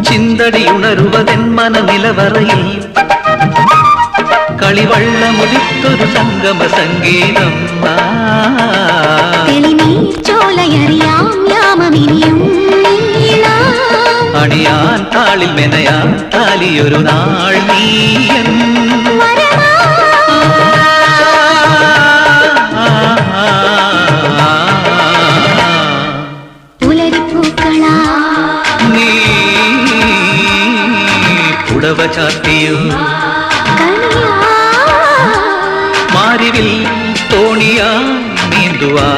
ചിന്തടിയുണരുവതെൻ മനനിലവറയിൽ കളിവള്ളമുടിത്തൊരു സംഗമ സംഗീതം അണിയാൻ താളിൽ മെനയാൻ താലിയൊരു നാൾ നീയൻ നീ പുടവ ചാർത്തിയോ മാരിവിൽ തോണിയാ നീന്തുവാ